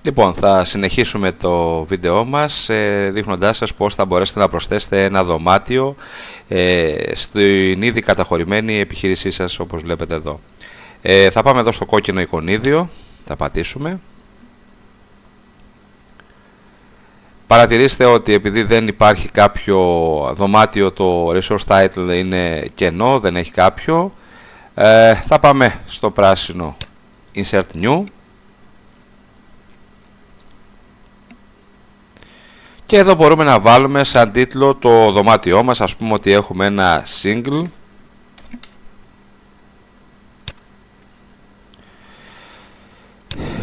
Λοιπόν, θα συνεχίσουμε το βίντεό μας δείχνοντάς σας πώς θα μπορέσετε να προσθέσετε ένα δωμάτιο στην ήδη καταχωρημένη επιχείρησή σας, όπως βλέπετε εδώ. Θα πάμε εδώ στο κόκκινο εικονίδιο, θα πατήσουμε. Παρατηρήστε ότι επειδή δεν υπάρχει κάποιο δωμάτιο, το resource title είναι κενό, δεν έχει κάποιο. Θα πάμε στο πράσινο Insert New. Και εδώ μπορούμε να βάλουμε σαν τίτλο το δωμάτιό μας, ας πούμε ότι έχουμε ένα single.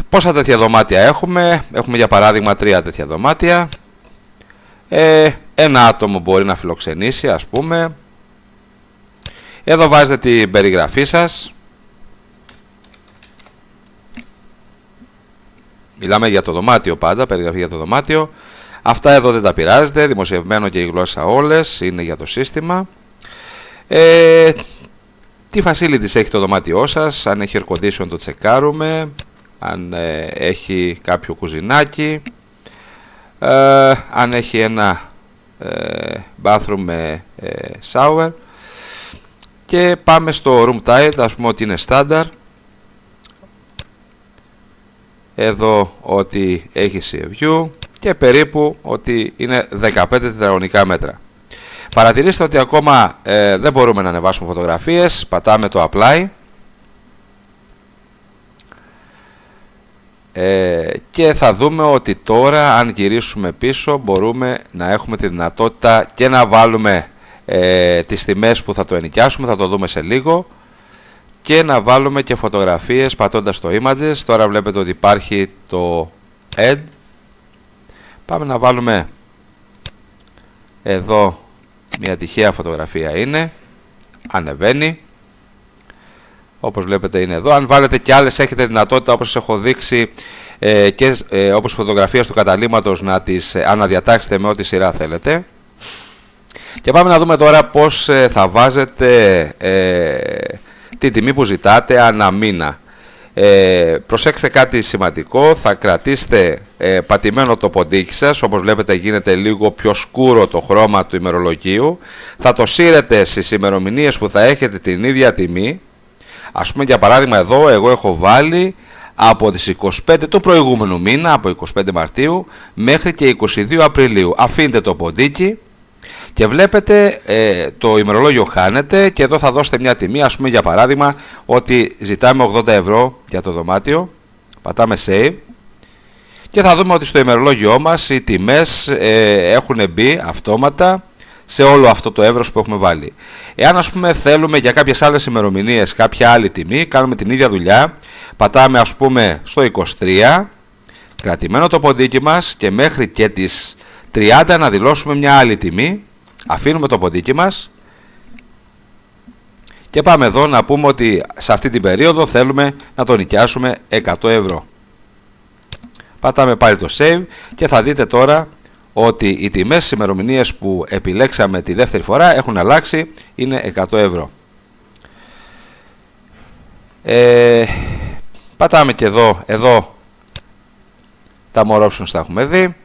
Πόσα τέτοια δωμάτια έχουμε? Έχουμε για παράδειγμα 3 τέτοια δωμάτια. Ένα άτομο μπορεί να φιλοξενήσει, ας πούμε. Εδώ βάζετε την περιγραφή σας. Μιλάμε για το δωμάτιο πάντα, περιγραφή για το δωμάτιο. Αυτά εδώ δεν τα πειράζετε, δημοσιευμένο και η γλώσσα όλες, είναι για το σύστημα. Τι facilities έχει το δωμάτιό σας, αν έχει air condition το τσεκάρουμε, αν έχει κάποιο κουζινάκι, αν έχει ένα bathroom με shower. Και πάμε στο room type, ας πούμε ότι είναι standard. Εδώ ότι έχει sea view και περίπου ότι είναι 15 τετραγωνικά μέτρα. Παρατηρήστε ότι ακόμα δεν μπορούμε να ανεβάσουμε φωτογραφίες. Πατάμε το apply και θα δούμε ότι τώρα αν γυρίσουμε πίσω μπορούμε να έχουμε τη δυνατότητα και να βάλουμε τις τιμές που θα το ενοικιάσουμε, θα το δούμε σε λίγο, και να βάλουμε και φωτογραφίες πατώντας το images. Τώρα βλέπετε ότι υπάρχει το add. Πάμε να βάλουμε εδώ μια τυχαία φωτογραφία, είναι, ανεβαίνει, όπως βλέπετε είναι εδώ. Αν βάλετε και άλλες έχετε δυνατότητα, όπως σας έχω δείξει, και όπως φωτογραφία του καταλύματος, να τις αναδιατάξετε με ό,τι σειρά θέλετε. Και πάμε να δούμε τώρα πώς θα βάζετε τη τιμή που ζητάτε ανά μήνα. Προσέξτε κάτι σημαντικό, θα κρατήσετε πατημένο το ποντίκι σας, όπως βλέπετε γίνεται λίγο πιο σκούρο το χρώμα του ημερολογίου. Θα το σύρετε στις ημερομηνίες που θα έχετε την ίδια τιμή. Ας πούμε για παράδειγμα εδώ εγώ έχω βάλει από τις 25 του προηγούμενου μήνα, από 25 Μαρτίου μέχρι και 22 Απριλίου. Αφήνετε το ποντίκι και βλέπετε το ημερολόγιο χάνεται και εδώ θα δώσετε μια τιμή, ας πούμε για παράδειγμα ότι ζητάμε 80 ευρώ για το δωμάτιο. Πατάμε save και θα δούμε ότι στο ημερολόγιό μας οι τιμές έχουν μπει αυτόματα σε όλο αυτό το εύρος που έχουμε βάλει. Εάν ας πούμε θέλουμε για κάποιες άλλες ημερομηνίες κάποια άλλη τιμή, κάνουμε την ίδια δουλειά, πατάμε ας πούμε στο 23, κρατημένο το ποντίκι μας και μέχρι και τις 30 να δηλώσουμε μια άλλη τιμή. Αφήνουμε το ποντίκι μας και πάμε εδώ να πούμε ότι σε αυτή την περίοδο θέλουμε να το νοικιάσουμε 100 ευρώ. Πατάμε πάλι το save και θα δείτε τώρα ότι οι τιμές στις ημερομηνίες που επιλέξαμε τη δεύτερη φορά έχουν αλλάξει, είναι 100 ευρώ. Πατάμε και εδώ τα more options τα έχουμε δει.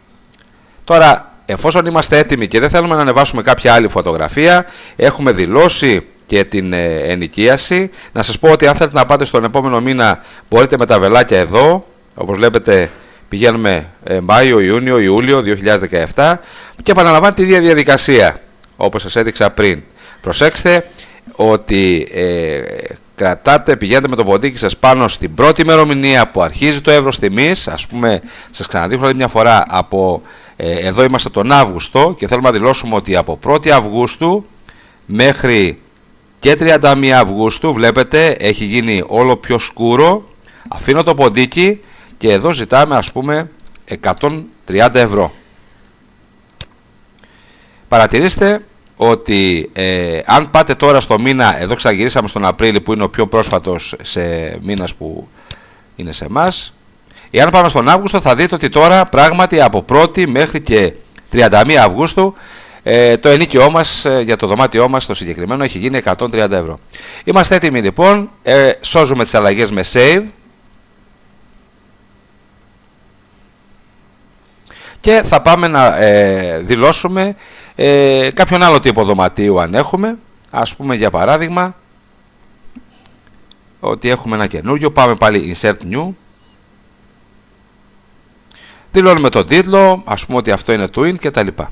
Τώρα εφόσον είμαστε έτοιμοι και δεν θέλουμε να ανεβάσουμε κάποια άλλη φωτογραφία, έχουμε δηλώσει και την ενοικίαση. Να σας πω ότι αν θέλετε να πάτε στον επόμενο μήνα μπορείτε με τα βελάκια εδώ, όπως βλέπετε πηγαίνουμε Μάιο, Ιούνιο, Ιούλιο 2017 και επαναλαμβάνετε τη ίδια διαδικασία όπως σας έδειξα πριν. Προσέξτε ότι πηγαίνετε με το ποντίκι σας πάνω στην πρώτη ημερομηνία που αρχίζει το εύρος τιμής. Ας πούμε, σας ξαναδείχνω μια φορά από εδώ είμαστε τον Αύγουστο και θέλουμε να δηλώσουμε ότι από 1η Αυγούστου μέχρι και 31 Αυγούστου βλέπετε έχει γίνει όλο πιο σκούρο. Αφήνω το ποντίκι και εδώ ζητάμε ας πούμε 130 ευρώ. Παρατηρήστε ότι αν πάτε τώρα στο μήνα, εδώ ξαναγυρίσαμε στον Απρίλιο που είναι ο πιο πρόσφατος σε μήνας που είναι σε εμάς. Εάν πάμε στον Αύγουστο θα δείτε ότι τώρα πράγματι από 1η μέχρι και 31 Αυγούστου το ενοίκιό μας για το δωμάτιό μας το συγκεκριμένο έχει γίνει 130 ευρώ. Είμαστε έτοιμοι λοιπόν, σώζουμε τις αλλαγές με save. και θα πάμε να δηλώσουμε κάποιον άλλο τύπο δωματίου αν έχουμε. Ας πούμε για παράδειγμα ότι έχουμε ένα καινούριο, πάμε πάλι Insert New, δηλώνουμε τον τίτλο, ας πούμε ότι αυτό είναι Twin και τα λοιπά.